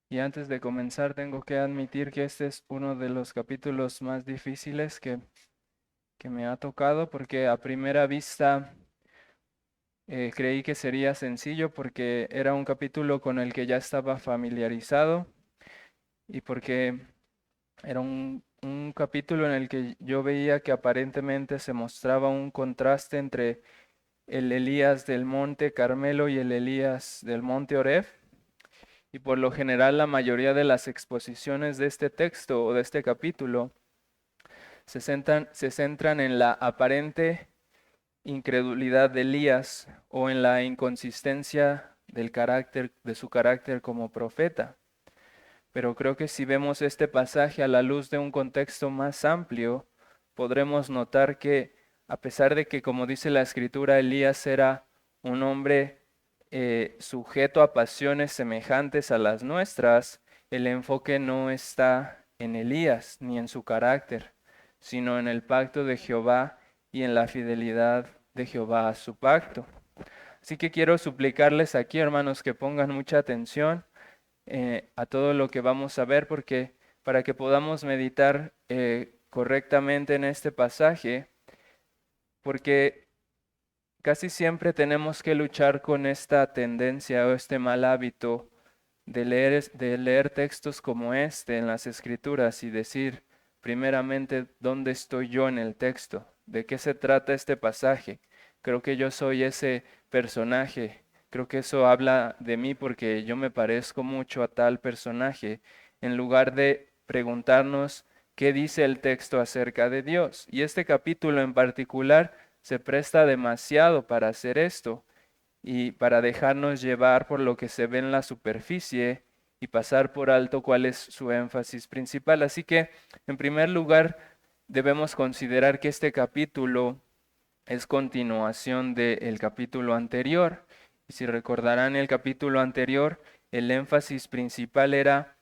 Y antes de comenzar, tengo que admitir que este es uno de los capítulos más difíciles que me ha tocado, porque a primera vista creí que sería sencillo porque era un capítulo con el que ya estaba familiarizado y porque era un capítulo en el que yo veía que aparentemente se mostraba un contraste entre el Elías del monte Carmelo y el Elías del monte Oreb. Y por lo general la mayoría de las exposiciones de este texto o de este capítulo se centran en la aparente incredulidad de Elías o en la inconsistencia de su carácter como profeta. Pero creo que si vemos este pasaje a la luz de un contexto más amplio, podremos notar que a pesar de que, como dice la escritura, Elías era un hombre sujeto a pasiones semejantes a las nuestras, el enfoque no está en Elías ni en su carácter, sino en el pacto de Jehová y en la fidelidad de Jehová a su pacto. Así que quiero suplicarles aquí, hermanos, que pongan mucha atención a todo lo que vamos a ver, porque para que podamos meditar correctamente en este pasaje, porque casi siempre tenemos que luchar con esta tendencia o este mal hábito de leer textos como este en las Escrituras y decir primeramente dónde estoy yo en el texto, de qué se trata este pasaje. Creo que yo soy ese personaje, creo que eso habla de mí porque yo me parezco mucho a tal personaje, en lugar de preguntarnos qué dice el texto acerca de Dios. Y este capítulo en particular se presta demasiado para hacer esto y para dejarnos llevar por lo que se ve en la superficie y pasar por alto cuál es su énfasis principal. Así que, en primer lugar, debemos considerar que este capítulo es continuación del capítulo anterior. Y si recordarán el capítulo anterior, el énfasis principal era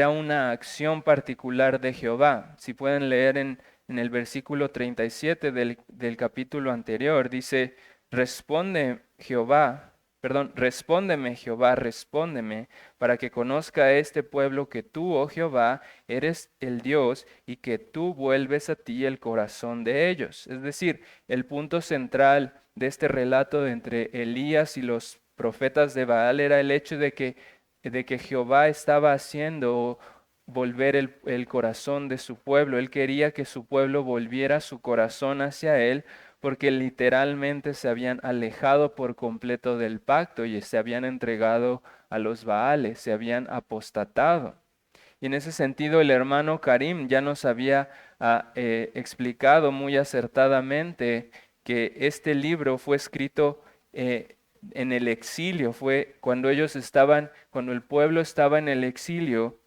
una acción particular de Jehová. Si pueden leer en el versículo 37 del capítulo anterior, dice, responde Jehová, perdón, respóndeme Jehová, respóndeme, para que conozca este pueblo que tú, oh Jehová, eres el Dios y que tú vuelves a ti el corazón de ellos. Es decir, el punto central de este relato entre Elías y los profetas de Baal era el hecho de que Jehová estaba haciendo volver el corazón de su pueblo. Él quería que su pueblo volviera su corazón hacia él porque literalmente se habían alejado por completo del pacto y se habían entregado a los Baales, se habían apostatado. Y en ese sentido el hermano Karim ya nos había explicado muy acertadamente que este libro fue escrito en el exilio, fue cuando el pueblo estaba en el exilio,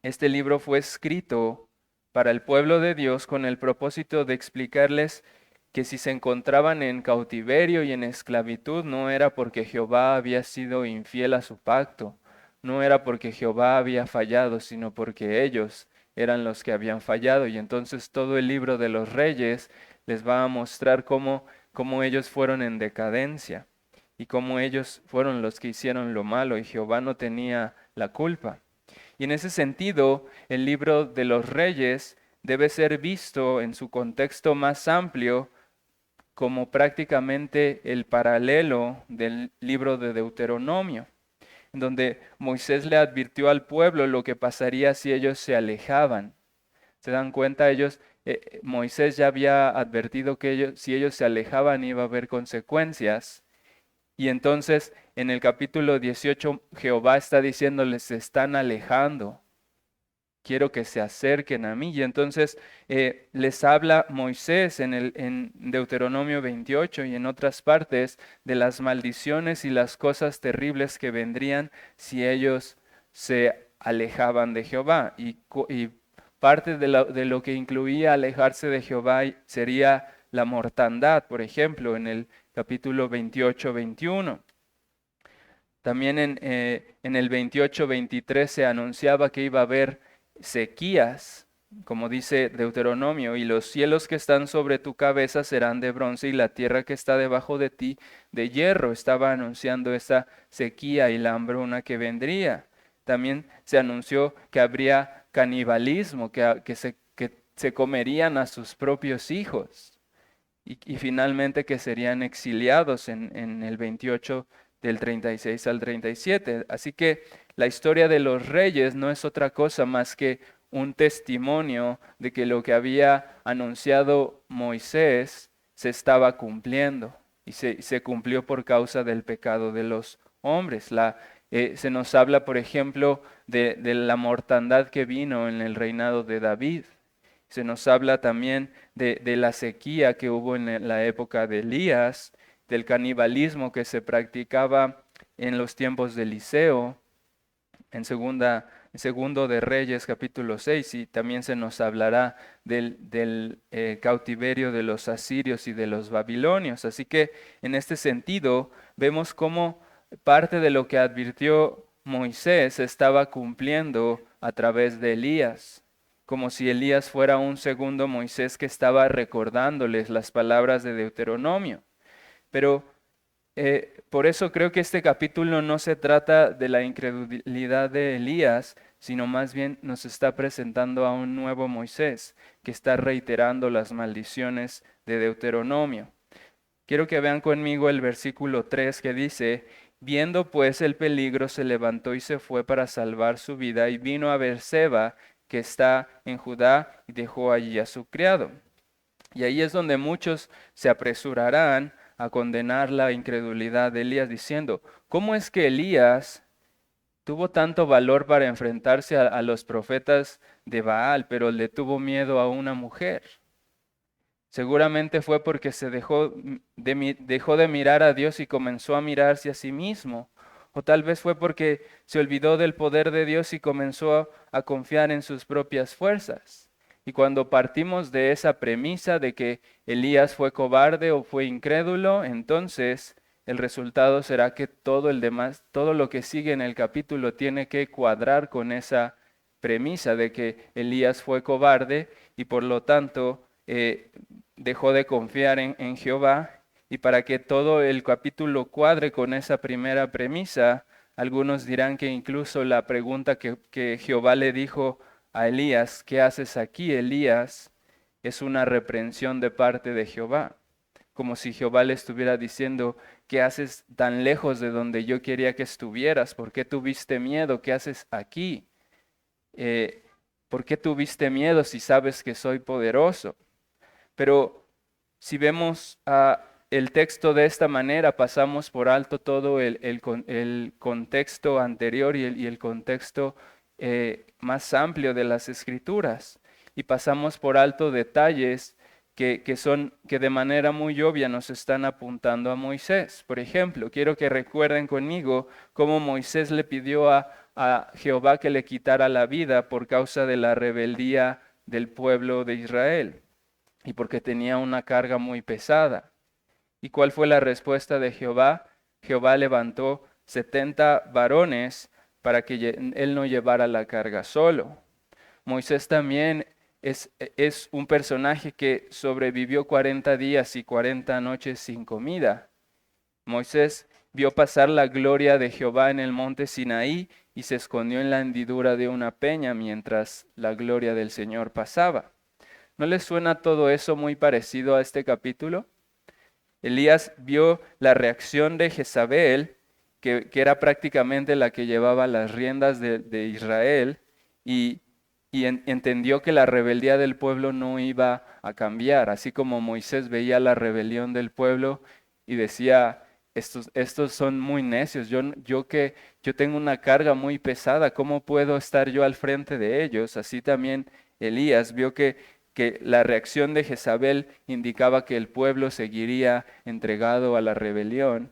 este libro fue escrito para el pueblo de Dios con el propósito de explicarles que si se encontraban en cautiverio y en esclavitud no era porque Jehová había sido infiel a su pacto, no era porque Jehová había fallado, sino porque ellos eran los que habían fallado. Y entonces todo el libro de los reyes les va a mostrar cómo ellos fueron en decadencia y cómo ellos fueron los que hicieron lo malo y Jehová no tenía la culpa. Y en ese sentido, el libro de los Reyes debe ser visto en su contexto más amplio como prácticamente el paralelo del libro de Deuteronomio, en donde Moisés le advirtió al pueblo lo que pasaría si ellos se alejaban. ¿Se dan cuenta? Moisés ya había advertido que si ellos se alejaban iba a haber consecuencias. Y entonces en el capítulo 18 Jehová está diciéndoles, se están alejando, quiero que se acerquen a mí. Y entonces les habla Moisés en Deuteronomio 28 y en otras partes de las maldiciones y las cosas terribles que vendrían si ellos se alejaban de Jehová. Y parte de lo que incluía alejarse de Jehová sería la mortandad, por ejemplo, en el capítulo 28-21. También en el 28-23 se anunciaba que iba a haber sequías, como dice Deuteronomio, y los cielos que están sobre tu cabeza serán de bronce y la tierra que está debajo de ti de hierro. Estaba anunciando esa sequía y la hambruna que vendría. también se anunció que habría canibalismo, que se comerían a sus propios hijos y finalmente que serían exiliados en el 28 del 36 al 37. Así que la historia de los reyes no es otra cosa más que un testimonio de que lo que había anunciado Moisés se estaba cumpliendo y se cumplió por causa del pecado de los hombres. Se nos habla, por ejemplo, de la mortandad que vino en el reinado de David. Se nos habla también de la sequía que hubo en la época de Elías, del canibalismo que se practicaba en los tiempos de Eliseo, en segundo de Reyes capítulo 6, y también se nos hablará del cautiverio de los asirios y de los babilonios. Así que en este sentido vemos cómo parte de lo que advirtió Moisés se estaba cumpliendo a través de Elías, como si Elías fuera un segundo Moisés que estaba recordándoles las palabras de Deuteronomio. Pero por eso creo que este capítulo no se trata de la incredulidad de Elías, sino más bien nos está presentando a un nuevo Moisés que está reiterando las maldiciones de Deuteronomio. Quiero que vean conmigo el versículo 3 que dice: viendo pues el peligro, se levantó y se fue para salvar su vida, y vino a Beerseba, que está en Judá, y dejó allí a su criado. Y ahí es donde muchos se apresurarán a condenar la incredulidad de Elías, diciendo: ¿cómo es que Elías tuvo tanto valor para enfrentarse a los profetas de Baal, pero le tuvo miedo a una mujer? Seguramente fue porque dejó de mirar a Dios y comenzó a mirarse a sí mismo. O tal vez fue porque se olvidó del poder de Dios y comenzó a confiar en sus propias fuerzas. Y cuando partimos de esa premisa de que Elías fue cobarde o fue incrédulo, entonces el resultado será que todo lo que sigue en el capítulo tiene que cuadrar con esa premisa de que Elías fue cobarde y por lo tanto dejó de confiar en Jehová. Y para que todo el capítulo cuadre con esa primera premisa, algunos dirán que incluso la pregunta que Jehová le dijo a Elías: ¿qué haces aquí, Elías?, es una reprensión de parte de Jehová, como si Jehová le estuviera diciendo: ¿qué haces tan lejos de donde yo quería que estuvieras? ¿Por qué tuviste miedo? ¿Qué haces aquí? ¿Por qué tuviste miedo si sabes que soy poderoso? Pero si vemos el texto de esta manera, pasamos por alto todo el contexto anterior y el contexto más amplio de las Escrituras. Y pasamos por alto detalles que de manera muy obvia nos están apuntando a Moisés. Por ejemplo, quiero que recuerden conmigo cómo Moisés le pidió a Jehová que le quitara la vida por causa de la rebeldía del pueblo de Israel y porque tenía una carga muy pesada. ¿Y cuál fue la respuesta de Jehová? Jehová levantó 70 varones para que él no llevara la carga solo. Moisés también es un personaje que sobrevivió 40 días y 40 noches sin comida. Moisés vio pasar la gloria de Jehová en el monte Sinaí y se escondió en la hendidura de una peña mientras la gloria del Señor pasaba. ¿No les suena todo eso muy parecido a este capítulo? Elías vio la reacción de Jezabel, que era prácticamente la que llevaba las riendas de Israel, y entendió que la rebeldía del pueblo no iba a cambiar, así como Moisés veía la rebelión del pueblo y decía: estos son muy necios, yo tengo una carga muy pesada, ¿cómo puedo estar yo al frente de ellos? Así también Elías vio que la reacción de Jezabel indicaba que el pueblo seguiría entregado a la rebelión,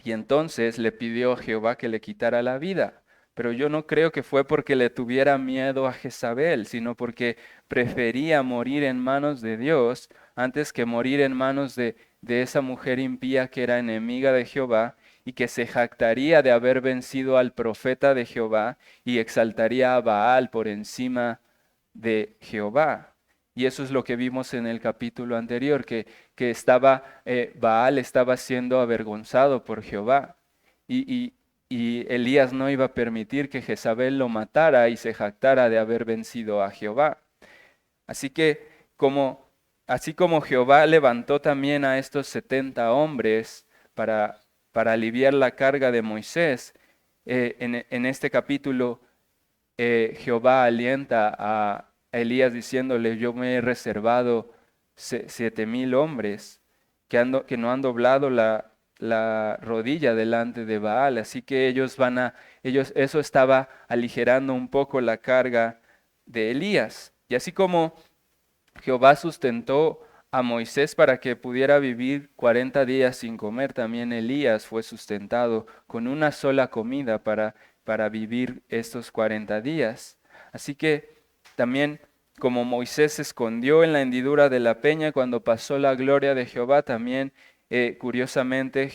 y entonces le pidió a Jehová que le quitara la vida. Pero yo no creo que fue porque le tuviera miedo a Jezabel, sino porque prefería morir en manos de Dios antes que morir en manos de esa mujer impía que era enemiga de Jehová y que se jactaría de haber vencido al profeta de Jehová y exaltaría a Baal por encima de Jehová. Y eso es lo que vimos en el capítulo anterior, que Baal estaba siendo avergonzado por Jehová. Y y Elías no iba a permitir que Jezabel lo matara y se jactara de haber vencido a Jehová. Así que así como Jehová levantó también a estos 70 hombres para aliviar la carga de Moisés, en este capítulo Jehová alienta a Elías diciéndole: yo me he reservado 7,000 hombres que no han doblado la rodilla delante de Baal. Así que eso estaba aligerando un poco la carga de Elías. Y así como Jehová sustentó a Moisés para que pudiera vivir 40 días sin comer, también Elías fue sustentado con una sola comida para vivir estos 40 días. Así que también, como Moisés se escondió en la hendidura de la peña cuando pasó la gloria de Jehová, también curiosamente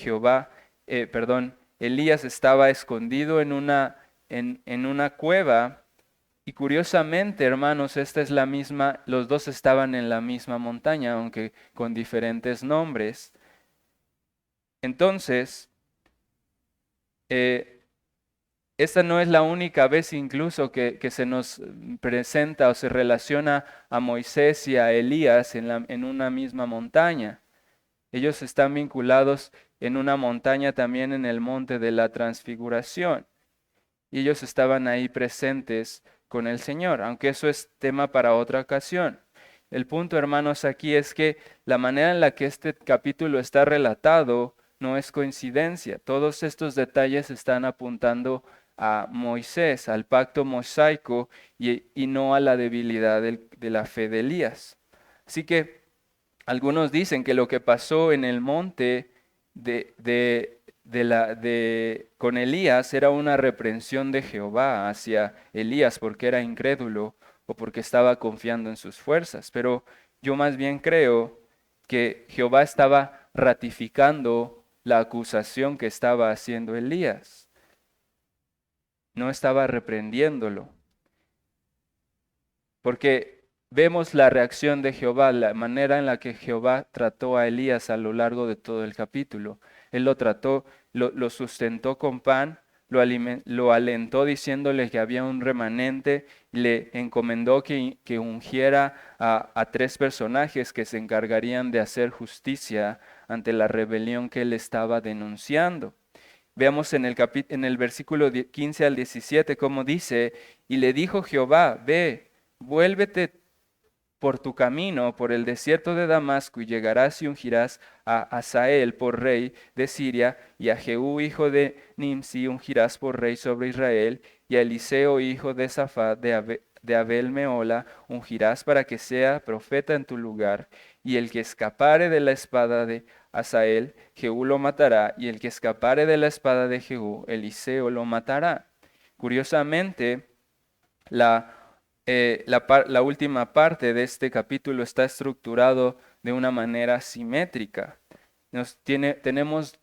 Elías estaba escondido en una cueva. Y curiosamente, hermanos, esta es la misma, los dos estaban en la misma montaña, aunque con diferentes nombres. Entonces, esta no es la única vez incluso que se nos presenta o se relaciona a Moisés y a Elías en una misma montaña. Ellos están vinculados en una montaña también en el monte de la Transfiguración. Y ellos estaban ahí presentes con el Señor, aunque eso es tema para otra ocasión. El punto, hermanos, aquí es que la manera en la que este capítulo está relatado no es coincidencia. Todos estos detalles están apuntando a Moisés, al pacto mosaico y no a la debilidad de la fe de Elías. Así que algunos dicen que lo que pasó en el monte con Elías era una reprensión de Jehová hacia Elías porque era incrédulo o porque estaba confiando en sus fuerzas. Pero yo más bien creo que Jehová estaba ratificando la acusación que estaba haciendo Elías. No estaba reprendiéndolo. Porque vemos la reacción de Jehová, la manera en la que Jehová trató a Elías a lo largo de todo el capítulo. Él lo trató, lo sustentó con pan, lo alentó diciéndole que había un remanente, le encomendó que ungiera a 3 personajes que se encargarían de hacer justicia ante la rebelión que él estaba denunciando. Veamos en el versículo 15 al 17 cómo dice: y le dijo Jehová: ve, vuélvete por tu camino, por el desierto de Damasco, y llegarás y ungirás a Hazael por rey de Siria, y a Jehú hijo de Nimsi ungirás por rey sobre Israel, y a Eliseo hijo de Safat de Abel Meola ungirás para que sea profeta en tu lugar, y el que escapare de la espada de Hazael, Jehú lo matará, y el que escapare de la espada de Jehú, Eliseo lo matará. Curiosamente, la última parte de este capítulo está estructurado de una manera simétrica. Tenemos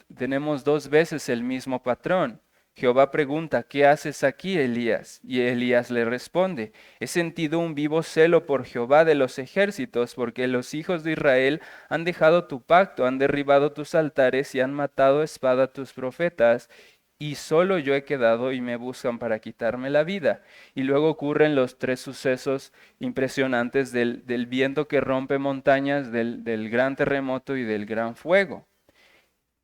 2 veces el mismo patrón. Jehová pregunta: ¿qué haces aquí, Elías? Y Elías le responde: he sentido un vivo celo por Jehová de los ejércitos, porque los hijos de Israel han dejado tu pacto, han derribado tus altares y han matado a espada a tus profetas, y solo yo he quedado y me buscan para quitarme la vida. Y luego ocurren los 3 sucesos impresionantes del viento que rompe montañas, del gran terremoto y del gran fuego.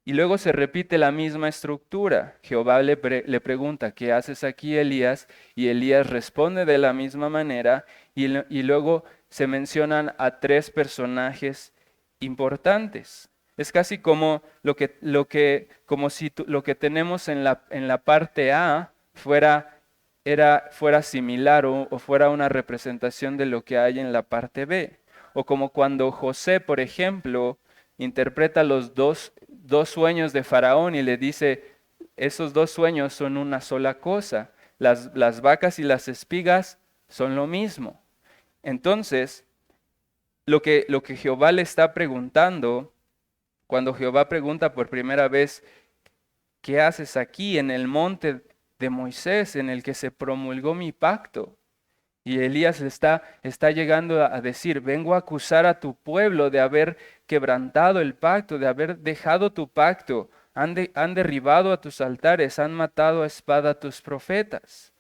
Y luego se repite la misma estructura. Jehová le pregunta: ¿qué haces aquí, Elías? Y Elías responde de la misma manera. Y luego se mencionan a 3 personajes importantes. Es casi como si lo que tenemos en la parte A fuera similar o fuera una representación de lo que hay en la parte B. O como cuando José, por ejemplo, interpreta los dos sueños de Faraón y le dice: esos 2 sueños son una sola cosa. Las vacas y las espigas son lo mismo. Entonces, lo que Jehová le está preguntando, cuando Jehová pregunta por primera vez: ¿qué haces aquí en el monte de Moisés en el que se promulgó mi pacto? Y Elías está llegando a decir: vengo a acusar a tu pueblo de haber quebrantado el pacto, de haber dejado tu pacto, han derribado a tus altares, han matado a espada a tus profetas.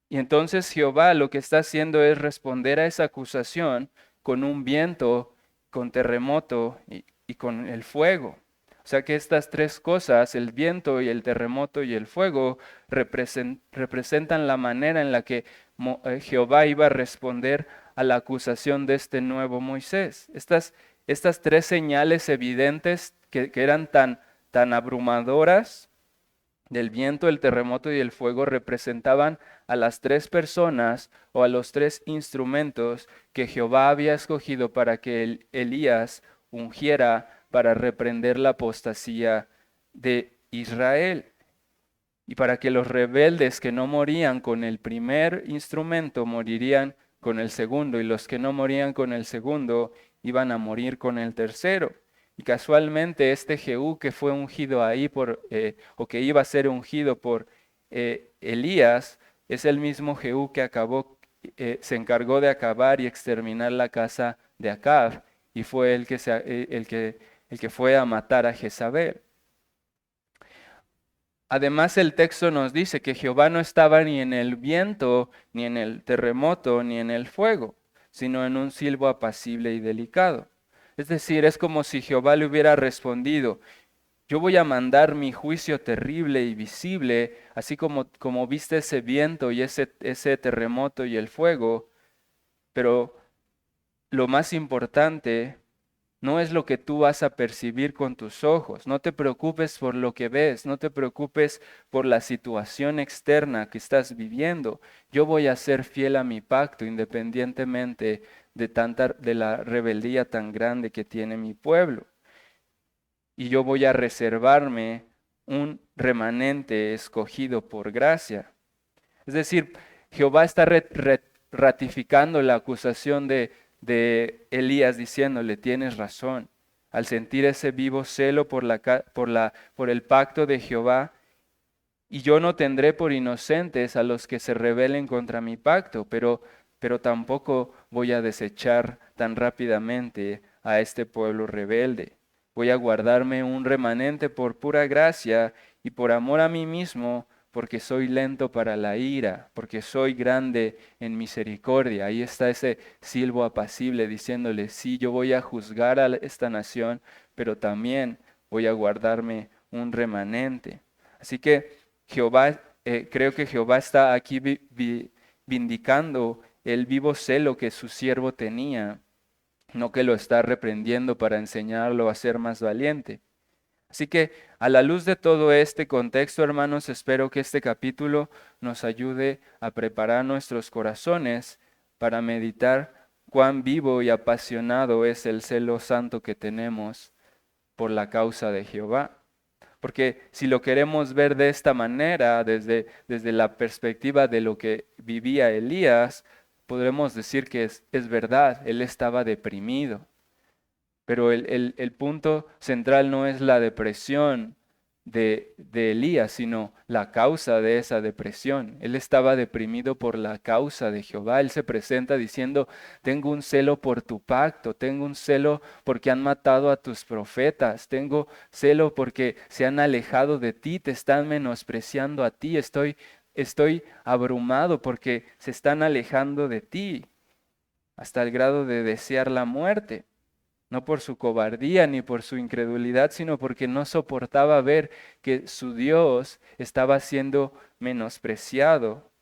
Y entonces Jehová lo que está haciendo es responder a esa acusación con un viento, con terremoto y con el fuego. O sea que estas tres cosas, el viento y el terremoto y el fuego, representan la manera en la que Jehová iba a responder a la acusación de este nuevo Moisés. Estas tres señales evidentes que eran tan abrumadoras, del viento, el terremoto y el fuego, representaban a las tres personas o a los tres instrumentos que Jehová había escogido para que Elías ungiera para reprender la apostasía de Israel. Y para que los rebeldes que no morían con el primer instrumento morirían con el segundo, y los que no morían con el segundo iban a morir con el tercero. Y casualmente este Jehú que fue ungido ahí o que iba a ser ungido por Elías, es el mismo Jehú que se encargó de acabar y exterminar la casa de Acab, y fue el que fue a matar a Jezabel. Además, el texto nos dice que Jehová no estaba ni en el viento, ni en el terremoto, ni en el fuego, sino en un silbo apacible y delicado. Es decir, es como si Jehová le hubiera respondido: yo voy a mandar mi juicio terrible y visible, así como viste ese viento y ese terremoto y el fuego, pero lo más importante no es lo que tú vas a percibir con tus ojos. No te preocupes por lo que ves, no te preocupes por la situación externa que estás viviendo. Yo voy a ser fiel a mi pacto independientemente de la rebeldía tan grande que tiene mi pueblo. Y yo voy a reservarme un remanente escogido por gracia. Es decir, Jehová está ratificando la acusación de Elías, diciéndole: tienes razón. Al sentir ese vivo celo por el pacto de Jehová, y yo no tendré por inocentes a los que se rebelen contra mi pacto, pero tampoco voy a desechar tan rápidamente a este pueblo rebelde. Voy a guardarme un remanente por pura gracia y por amor a mí mismo, porque soy lento para la ira, porque soy grande en misericordia. Ahí está ese silbo apacible diciéndole: sí, yo voy a juzgar a esta nación, pero también voy a guardarme un remanente. Así que creo que Jehová está aquí vindicando el vivo celo que su siervo tenía, no que lo está reprendiendo para enseñarlo a ser más valiente. Así que a la luz de todo este contexto, hermanos, espero que este capítulo nos ayude a preparar nuestros corazones para meditar cuán vivo y apasionado es el celo santo que tenemos por la causa de Jehová. Porque si lo queremos ver de esta manera, desde la perspectiva de lo que vivía Elías, podremos decir que es verdad, él estaba deprimido. Pero el punto central no es la depresión de Elías, sino la causa de esa depresión. Él estaba deprimido por la causa de Jehová. Él se presenta diciendo: tengo un celo por tu pacto, tengo un celo porque han matado a tus profetas, tengo celo porque se han alejado de ti, te están menospreciando a ti, estoy abrumado porque se están alejando de ti, hasta el grado de desear la muerte. No por su cobardía ni por su incredulidad, sino porque no soportaba ver que su Dios estaba siendo menospreciado.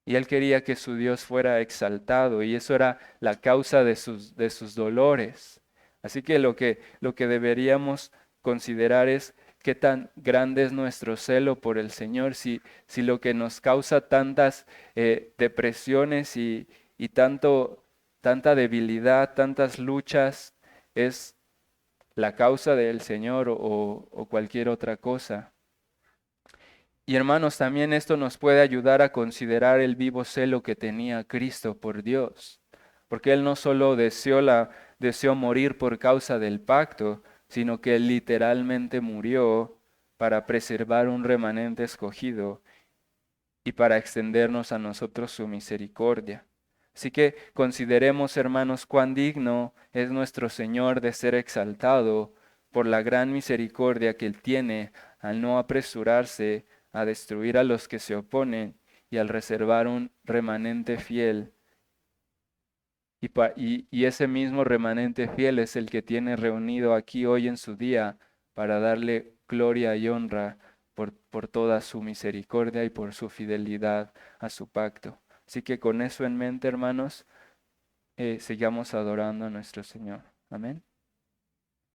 Y él quería que su Dios fuera exaltado, y eso era la causa de sus dolores. Así que lo que deberíamos considerar es qué tan grande es nuestro celo por el Señor, si lo que nos causa tantas depresiones y tanta debilidad, tantas luchas, es la causa del Señor o cualquier otra cosa. Y hermanos, también esto nos puede ayudar a considerar el vivo celo que tenía Cristo por Dios, porque Él no solo deseó morir por causa del pacto, sino que Él literalmente murió para preservar un remanente escogido y para extendernos a nosotros su misericordia. Así que consideremos, hermanos, cuán digno es nuestro Señor de ser exaltado por la gran misericordia que Él tiene al no apresurarse a destruir a los que se oponen y al reservar un remanente fiel. Y ese mismo remanente fiel es el que tiene reunido aquí hoy en su día para darle gloria y honra por toda su misericordia y por su fidelidad a su pacto. Así que con eso en mente, hermanos, sigamos adorando a nuestro Señor. Amén.